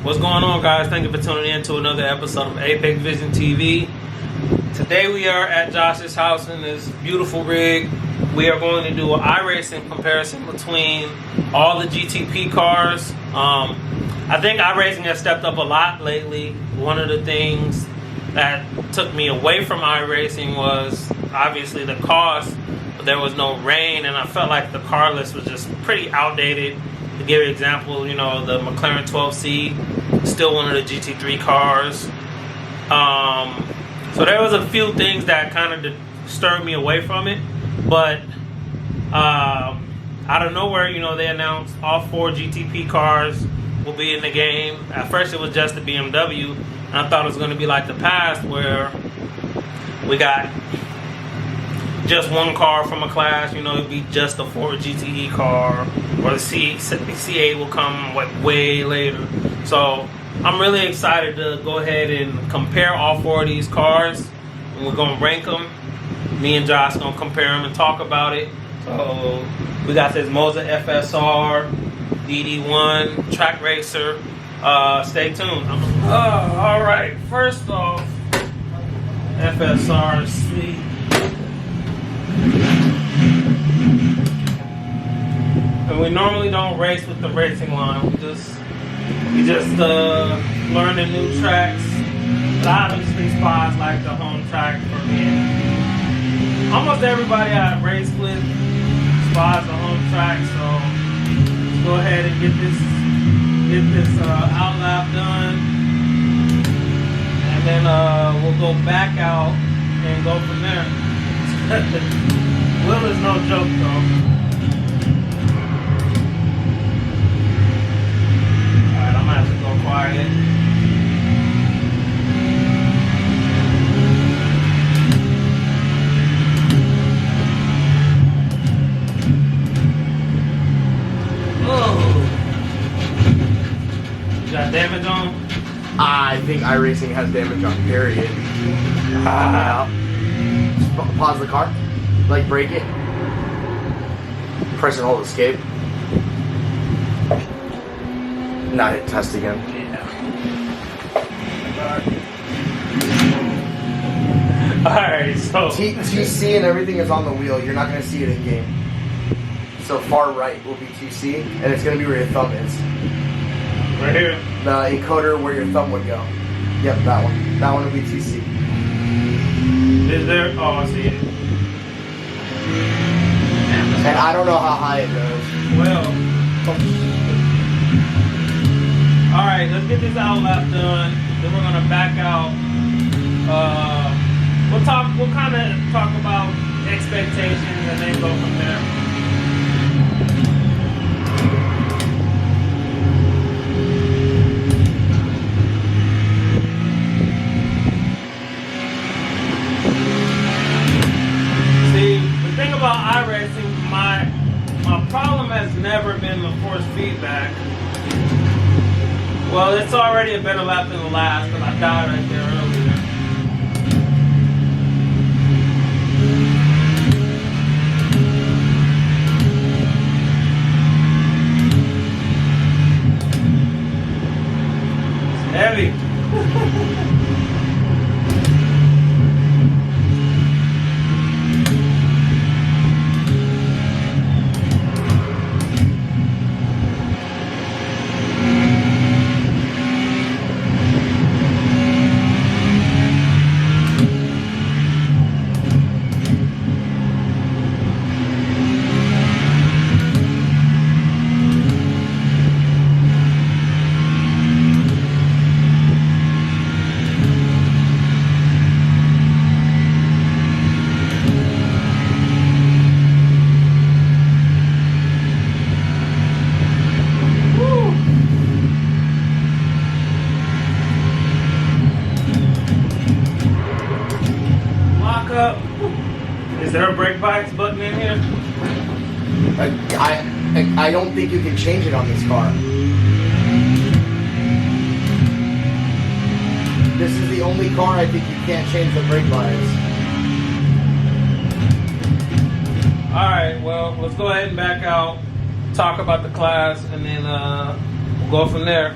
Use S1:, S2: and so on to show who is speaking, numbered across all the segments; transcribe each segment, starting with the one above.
S1: What's going on, guys? Thank you for tuning in to another episode of Apex Vision TV. Today we are at Josh's house in this beautiful rig. We are going to do an iRacing comparison between all the GTP cars. I think iRacing has stepped up a lot lately. One of the things that took me away from iRacing was obviously the cost, but there was no rain, and I felt like the car list was just pretty outdated. To give an example, you know, the McLaren 12C, still one of the GT3 cars. So there was a few things that kind of disturbed me away from it, but out of nowhere, you know, they announced all 4 GTP cars will be in the game. At first it was just the BMW, and I thought it was going to be like the past where we got just one car from a class, you know, it'd be just a Ford GTE car, or the C8 will come way later. So I'm really excited to go ahead and compare all 4 of these cars, and we're going to rank them. Me and Josh going to compare them and talk about it. So we got this Moza FSR, DD1, Track Racer. Stay tuned. All right, first off, FSR is sweet. And we normally don't race with the racing line. We just learn the new tracks. But obviously, Spa's like the home track for me. Almost everybody I race with, Spa's the home track. So let's go ahead and get this outlap done, and then we'll go back out and go from there. Will is no joke though. Alright, I'm gonna have to go quiet. Oh. You got damage on?
S2: I think iRacing has damage on, period. Pause the car, like break it, press and hold escape. Now hit test again.
S1: Alright, so
S2: TC and everything is on the wheel. You're not going to see it in game. So far right will be TC, and it's going to be where your thumb is.
S1: Right here?
S2: The encoder where your thumb would go. Yep, that one. That one will be TC.
S1: Is there? Oh, I see it.
S2: And I don't know how high it goes.
S1: Well, alright, let's get this outlap done. Then we're gonna back out. We'll kind of talk about expectations and then go from there. About iRacing, my problem has never been the force feedback. Well, it's already a better lap than the last, but I died right there earlier. It's heavy. Is there a brake bias button in here?
S2: I don't think you can change it on this car. This is the only car I think you can't change the brake bias.
S1: Alright, well, let's go ahead and back out, talk about the class, and then we'll go from there.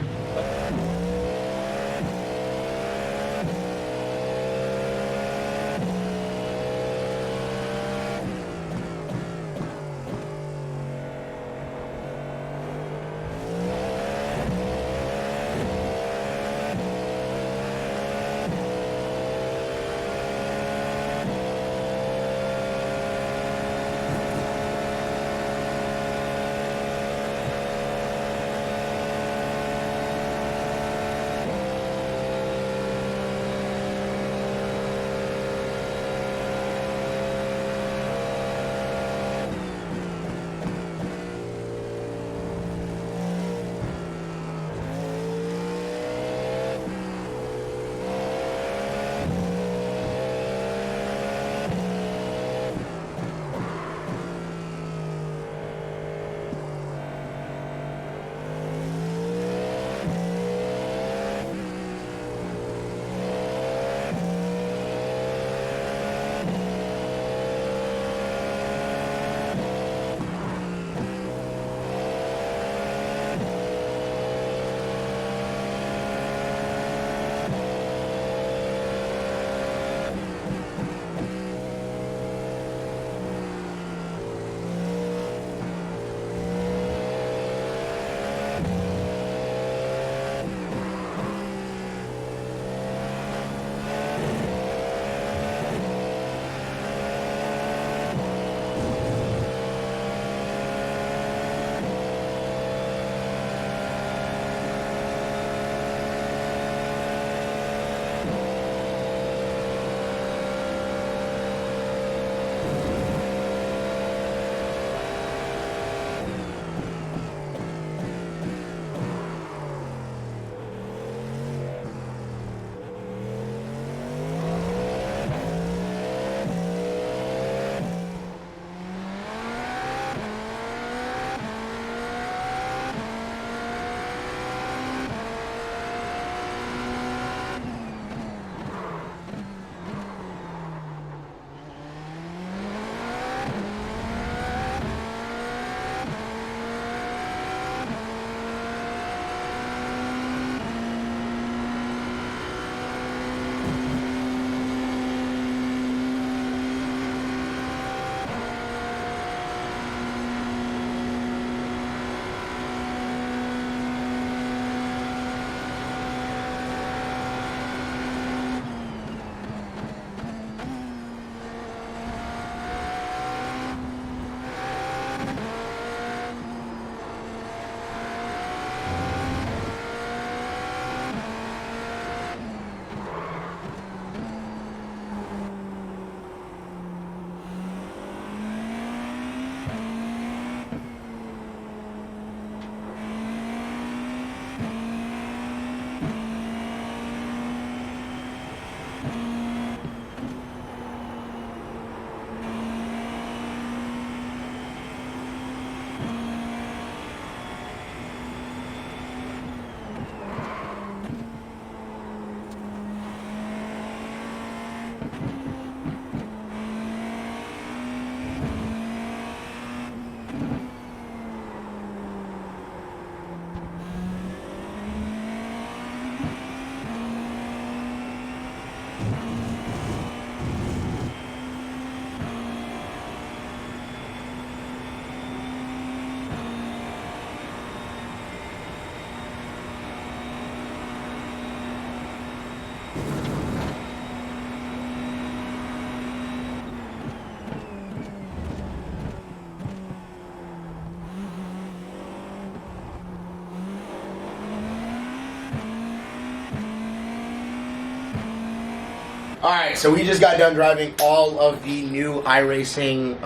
S2: All right, so we just got done driving all of the new iRacing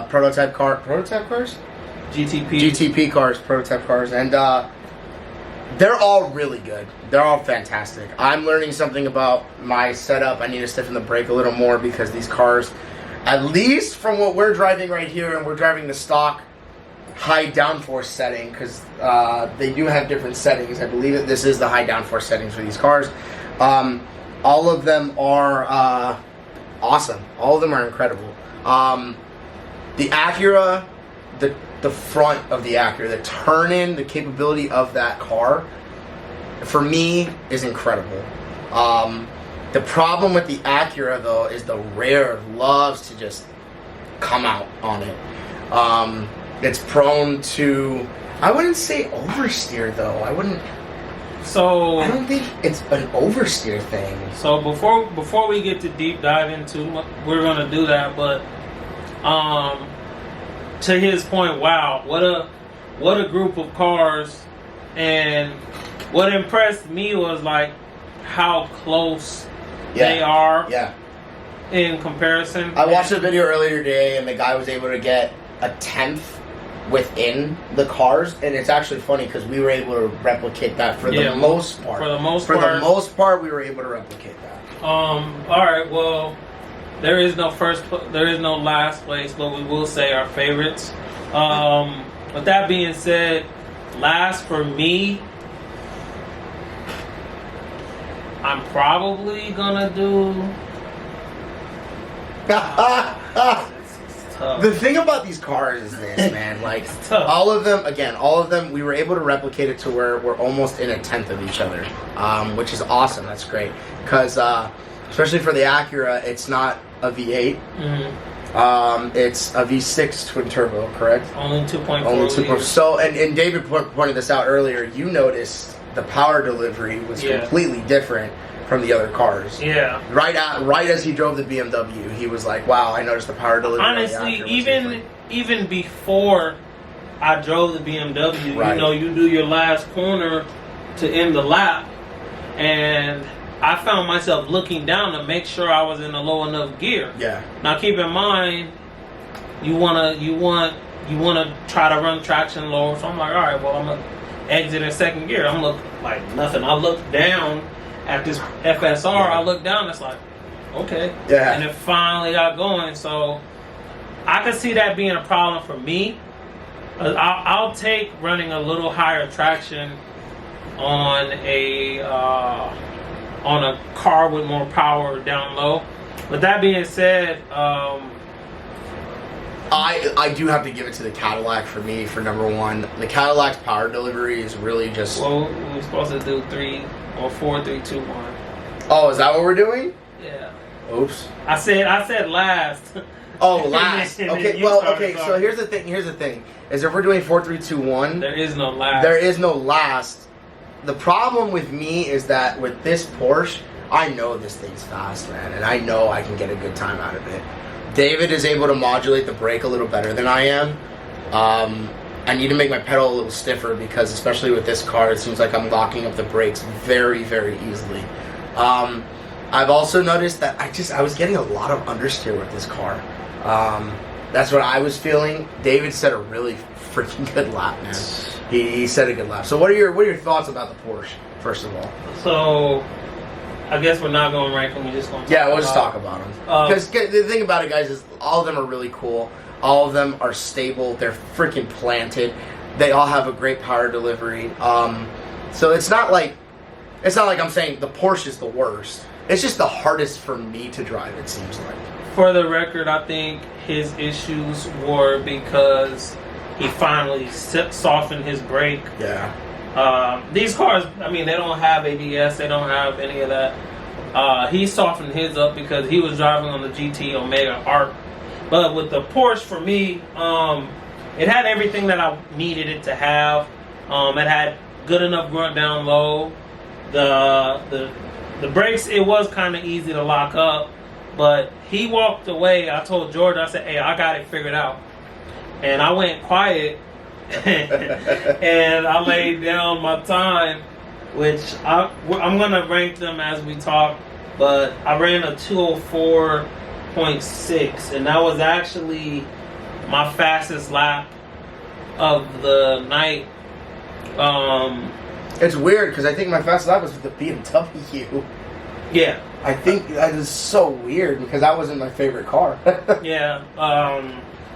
S2: prototype cars, GTP cars, prototype cars, and they're all really good. They're all fantastic. I'm learning something about my setup. I need to stiffen the brake a little more because these cars, at least from what we're driving right here, and we're driving the stock high downforce setting because they do have different settings. I believe that this is the high downforce settings for these cars. All of them are awesome. All of them are incredible. The Acura, the front of the Acura, the turn-in, the capability of that car, for me, is incredible. The problem with the Acura, though, is the rear loves to just come out on it. It's prone to, I wouldn't say oversteer, though. I don't think it's an oversteer thing.
S1: So before we get to deep dive into, we're gonna do that. But to his point, wow, what a group of cars, and what impressed me was like how close they are.
S2: Yeah.
S1: In comparison,
S2: I watched a video earlier today, and the guy was able to get a 10th within the cars, and it's actually funny because we were able to replicate that for the most part.
S1: For the most
S2: part, we were able to replicate that.
S1: All right. Well, there is no last place, but we will say our favorites. With that being said, last for me, I'm probably gonna do.
S2: The thing about these cars is this, man. Like, all of them, we were able to replicate it to where we're almost in a 10th of each other, which is awesome. That's great. Because, especially for the Acura, it's not a V8. Mm-hmm. It's a V6 twin turbo, correct?
S1: Only 2.4.
S2: So, and David pointed this out earlier. You noticed the power delivery was completely different from the other cars.
S1: Yeah.
S2: Right as he drove the BMW, he was like, "Wow, I noticed the power delivery."
S1: Honestly, even before I drove the BMW,
S2: right.
S1: You know, you do your last corner to end the lap, and I found myself looking down to make sure I was in a low enough gear.
S2: Yeah.
S1: Now keep in mind, you wanna try to run traction lower. So I'm like, all right, well I'm gonna exit in second gear. I'm look like nothing. I look down at this FSR, I look down, it's like, okay.
S2: Yeah.
S1: And it finally got going. So I could see that being a problem for me. I'll take running a little higher traction on a car with more power down low. With that being said,
S2: I do have to give it to the Cadillac for me for number one. The Cadillac's power delivery is really just.
S1: Well, we're supposed to do 3 or 4, 3, 2, 1.
S2: Oh, is that what we're doing?
S1: Yeah.
S2: Oops.
S1: I said last.
S2: Oh, last. Okay. Well, okay. So here's the thing. Is if we're doing 4, 3, 2, 1.
S1: There is no last.
S2: There is no last. The problem with me is that with this Porsche, I know this thing's fast, man, and I know I can get a good time out of it. David is able to modulate the brake a little better than I am. I need to make my pedal a little stiffer because, especially with this car, it seems like I'm locking up the brakes very, very easily. I've also noticed that I was getting a lot of understeer with this car. That's what I was feeling. David set a really freaking good lap, man. He set a good lap. So what are your thoughts about the Porsche, first of all?
S1: So I guess we're not going to rank them. We're just going to
S2: we'll just talk about them. Because the thing about it, guys, is all of them are really cool. All of them are stable. They're freaking planted. They all have a great power delivery. So it's not like I'm saying the Porsche is the worst. It's just the hardest for me to drive, it seems like.
S1: For the record, I think his issues were because he finally softened his brake.
S2: Yeah.
S1: These cars, I mean, they don't have ABS. They don't have any of that. He softened his up because he was driving on the GT Omega Arc. But with the Porsche, for me, it had everything that I needed it to have. It had good enough grunt down low. The brakes, it was kind of easy to lock up. But he walked away. I told George, I said, hey, I got it figured out. And I went quiet. And I laid down my time, which I'm going to rank them as we talk. but I ran a 204.6, and that was actually my fastest lap of the night.
S2: It's weird because I think my fastest lap was with the BMW.
S1: Yeah.
S2: I think that is so weird because that wasn't my favorite car.
S1: Yeah.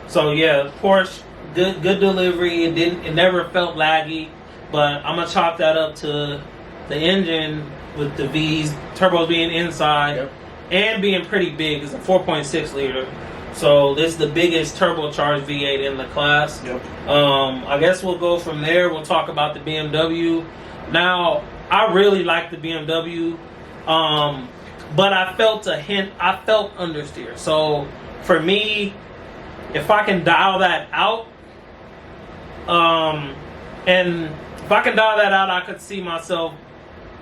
S1: So yeah, Porsche, good delivery. It never felt laggy, but I'm gonna chalk that up to the engine with the V's, turbos being inside,
S2: Yep.
S1: and being pretty big. It's a 4.6 liter. So this is the biggest turbocharged V8 in the class.
S2: Yep.
S1: I guess we'll go from there. We'll talk about the BMW. Now, I really like the BMW, but I felt understeer. So for me, if I can dial that out, I could see myself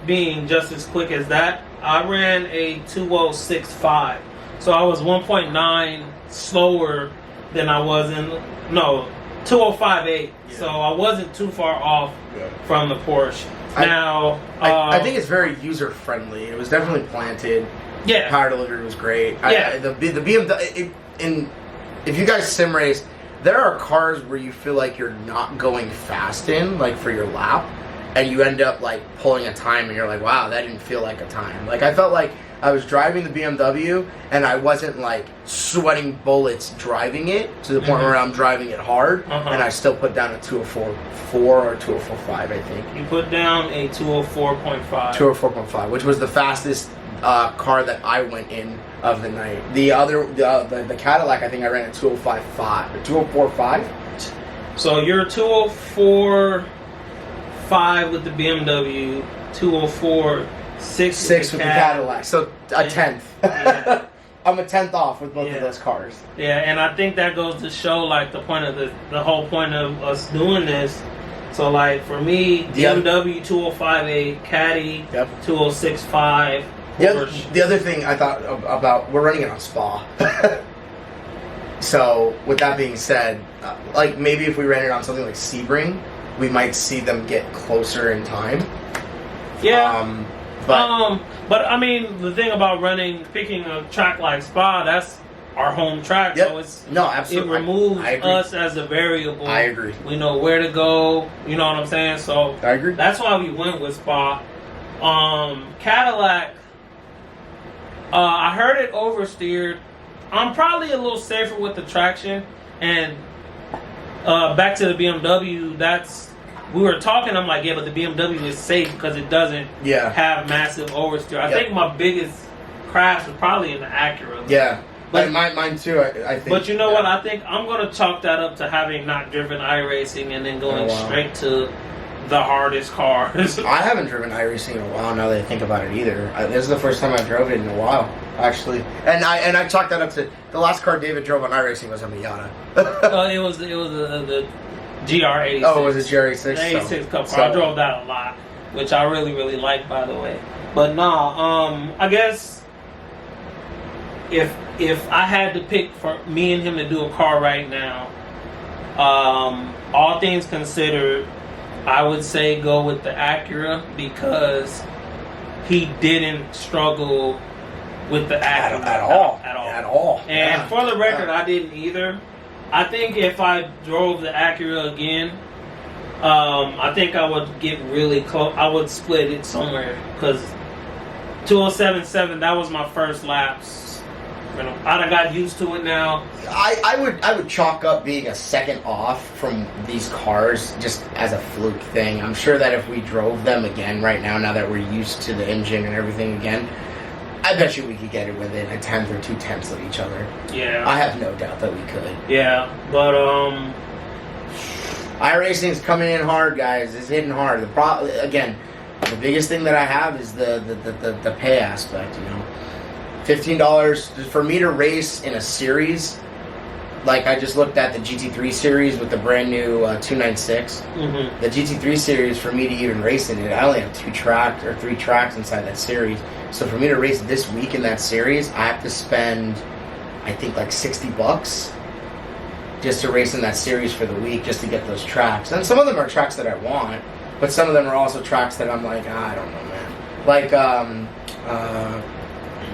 S1: being just as quick as that. I ran a 206.5, so I was 1.9 slower than I was in 205.8. Yeah. So I wasn't too far off from the Porsche. Now,
S2: I think it's very user friendly. It was definitely planted.
S1: Yeah,
S2: power delivery was great.
S1: Yeah,
S2: the BMW. If you guys sim race, there are cars where you feel like you're not going fast in, like for your lap, and you end up like pulling a time, and you're like, wow, that didn't feel like a time. Like I felt like I was driving the BMW, and I wasn't like sweating bullets driving it to the point where I'm driving it hard, and I still put down a 204.4 or 204.5, I think.
S1: You put down a 204.5.
S2: 204.5, which was the fastest car that I went in of the night. The other, the Cadillac, I think I ran at 205.5 or 204.5.
S1: So you're 204.5 with the BMW, 204.6 with the
S2: Cadillac. So a tenth.
S1: Yeah.
S2: I'm a tenth off with both of those cars.
S1: Yeah, and I think that goes to show like the point of the whole point of us doing this. So like for me, BMW 205.8, Caddy 206.5.
S2: The other thing I thought about, we're running it on Spa. So with that being said, like maybe if we ran it on something like Sebring, we might see them get closer in time.
S1: Yeah. But I mean, the thing about picking a track like Spa, that's our home track.
S2: Yep.
S1: So it's
S2: absolutely.
S1: It removes us as a variable.
S2: I agree.
S1: We know where to go. You know what I'm saying? So
S2: I agree.
S1: That's why we went with Spa. Cadillac. I heard it oversteered. I'm probably a little safer with the traction. And back to the BMW, we were talking, I'm like, yeah, but the BMW is safe because it doesn't have massive oversteer. I think my biggest crash was probably in the Acura.
S2: Yeah. But mine too, I think.
S1: But you know what? I think I'm going to chalk that up to having not driven iRacing and then going straight to the hardest cars.
S2: I haven't driven iRacing in a while now that I think about it either. This is the first time I drove it in a while, actually. And I chalked that up to the last car David drove on iRacing was a Miata.
S1: It was the GR86.
S2: Oh, it was a GR86?
S1: The 86 Cup car. I drove that a lot, which I really, really like, by the way. But I guess if I had to pick for me and him to do a car right now, all things considered, I would say go with the Acura because he didn't struggle with the Acura
S2: at all.
S1: And for the record, I didn't either. I think if I drove the Acura again, I think I would get really close. I would split it somewhere because 207.7, that was my first laps. I got used to it now.
S2: I would chalk up being a second off from these cars just as a fluke thing. I'm sure that if we drove them again right now that we're used to the engine and everything again, I bet you we could get it within a tenth or 2/10 of each other.
S1: Yeah.
S2: I have no doubt that we could.
S1: Yeah, but
S2: iRacing's coming in hard, guys. It's hitting hard. The biggest thing that I have is the pay aspect, you know. $15 for me to race in a series. Like I just looked at the GT3 series with the brand new 296. The GT3 series, for me to even race in it, I only have 3 tracks inside that series. So for me to race this week in that series, I have to spend, I think, like $60 just to race in that series for the week, just to get those tracks. And some of them are tracks that I want, but some of them are also tracks that I'm like, I don't know, man. Like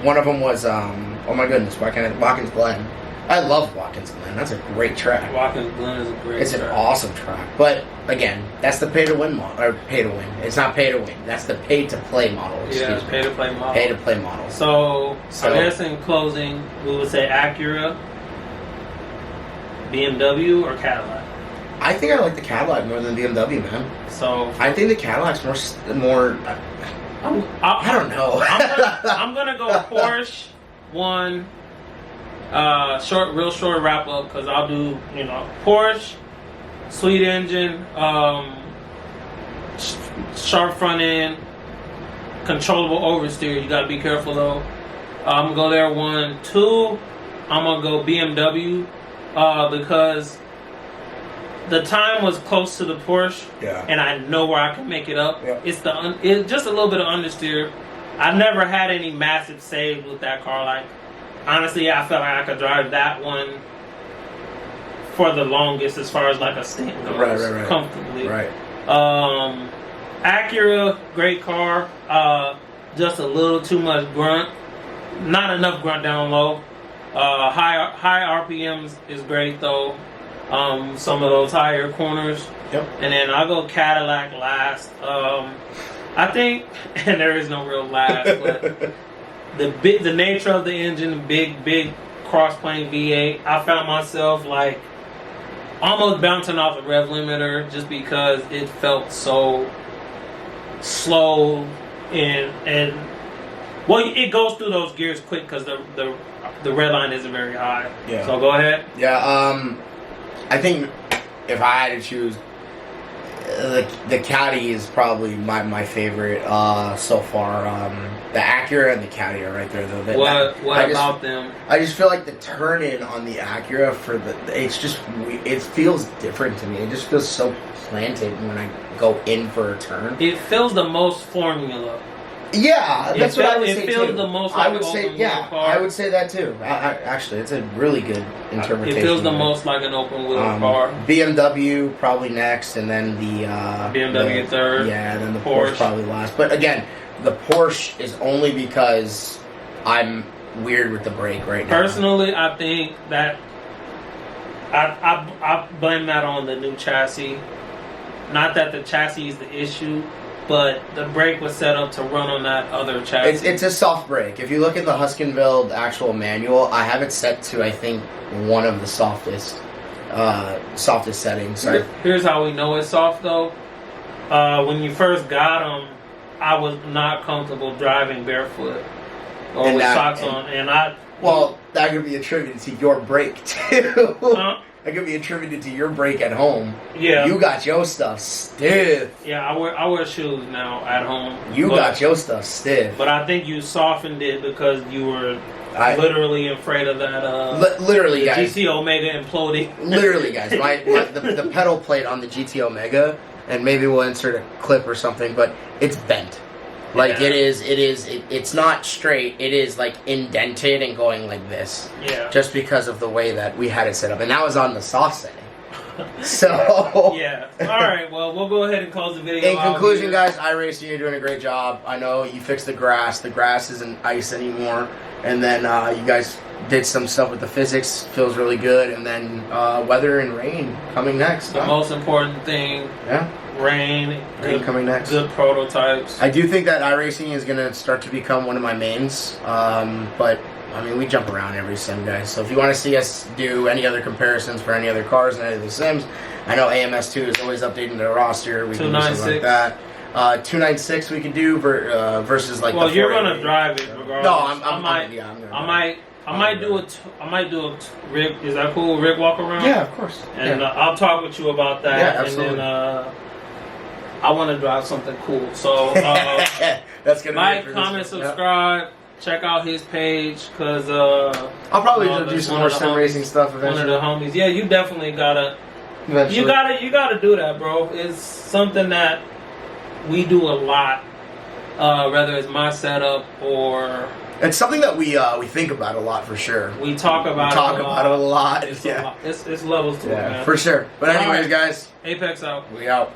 S2: One of them was oh my goodness, Watkins Glen. I love Watkins Glen. That's a great track.
S1: Watkins Glen is a great
S2: It's
S1: track.
S2: an awesome track. But again, that's the pay to win model, or pay to win. It's not pay to win. That's the pay to play model.
S1: Yeah, pay to play model.
S2: Pay to play model.
S1: So I guess in closing, we would say Acura, BMW, or Cadillac.
S2: I think I like the Cadillac more than the BMW, man.
S1: So
S2: I think the Cadillac's more. I don't know.
S1: I'm gonna go Porsche 1. Real short wrap up because I'll do Porsche, sweet engine, sharp front end, controllable oversteer. You gotta be careful though. I'm gonna go there 1, 2. I'm gonna go BMW because the time was close to the Porsche, and I know where I can make it up.
S2: Yeah.
S1: It's just a little bit of understeer. I've never had any massive saves with that car. Like honestly, I felt like I could drive that one for the longest as far as like a stint goes,
S2: right.
S1: comfortably.
S2: Right.
S1: Acura, great car. Just a little too much grunt. Not enough grunt down low. High RPMs is great though. Some of those higher corners.
S2: Yep.
S1: And then I'll go Cadillac last. I think, and there is no real last, but the nature of the engine, big cross-plane V8. I found myself like almost bouncing off the rev limiter just because it felt so slow and well, it goes through those gears quick because the red line isn't very high.
S2: Yeah.
S1: So go ahead.
S2: Yeah. I think if I had to choose, the Caddy is probably my favorite so far. The Acura and the Caddy are right there though.
S1: What about them?
S2: I just feel like the turn in on the Acura it feels different to me. It just feels so planted when I go in for a turn.
S1: It feels the most formula.
S2: Yeah, that's what I would say too.
S1: It feels the most like
S2: I would say, yeah,
S1: car.
S2: I would say that too. Actually, it's a really good interpretation.
S1: It feels the most like an open wheel car.
S2: BMW probably next, and then the
S1: BMW third.
S2: Yeah, then the Porsche probably last. But again, the Porsche is only because I'm weird with the brake right now.
S1: Personally, I think that I blame that on the new chassis. Not that the chassis is the issue, but the brake was set up to run on that other chassis.
S2: It's a soft brake. If you look at the Huskenveld actual manual, I have it set to, I think, one of the softest settings. So
S1: Here's how we know it's soft, though. When you first got them, I was not comfortable driving barefoot or with socks on,
S2: Well, that could be attributed to your brake too.
S1: Huh?
S2: That could be attributed to your brake at home.
S1: Yeah.
S2: You got your stuff stiff.
S1: Yeah, I wear shoes now at home.
S2: You got your stuff stiff.
S1: But I think you softened it because you were literally afraid of that.
S2: Literally,
S1: the
S2: guys.
S1: GT Omega imploding.
S2: Literally, guys. The pedal plate on the GT Omega, and maybe we'll insert a clip or something, but it's bent. Like it's not straight. It is like indented and going like this.
S1: Yeah.
S2: Just because of the way that we had it set up, and that was on the soft setting. So
S1: yeah. All right. Well, we'll go ahead and close the video.
S2: In conclusion, guys, iRacing, you're doing a great job. I know you fixed the grass. The grass isn't ice anymore, and then you guys did some stuff with the physics. Feels really good, and then weather and rain coming next.
S1: The most important thing.
S2: Yeah.
S1: Rain
S2: coming next.
S1: Good prototypes.
S2: I do think that iRacing is going to start to become one of my mains, but I mean, we jump around every sim, guys. So if you want to see us do any other comparisons for any other cars and any other sims, I know AMS2 is always updating their roster. We can do something like that. 296 we can do versus like.
S1: Well, you're gonna drive it regardless.
S2: No, I might do a rig. Is that cool? Rig walk around.
S1: Yeah, of course. And I'll talk with you about that.
S2: Yeah, absolutely.
S1: And then I want to drive something cool. So
S2: that's gonna
S1: like, comment, subscribe. Check out his page because
S2: I'll probably do some more sim racing stuff eventually.
S1: One of the homies. Yeah, you definitely gotta.
S2: Eventually.
S1: You gotta do that, bro. It's something that we do a lot. Whether it's my setup or.
S2: It's something that we think about a lot for sure.
S1: We talk about
S2: it a lot.
S1: It's levels to it, man.
S2: For sure. But anyways, guys.
S1: Apex out.
S2: We out.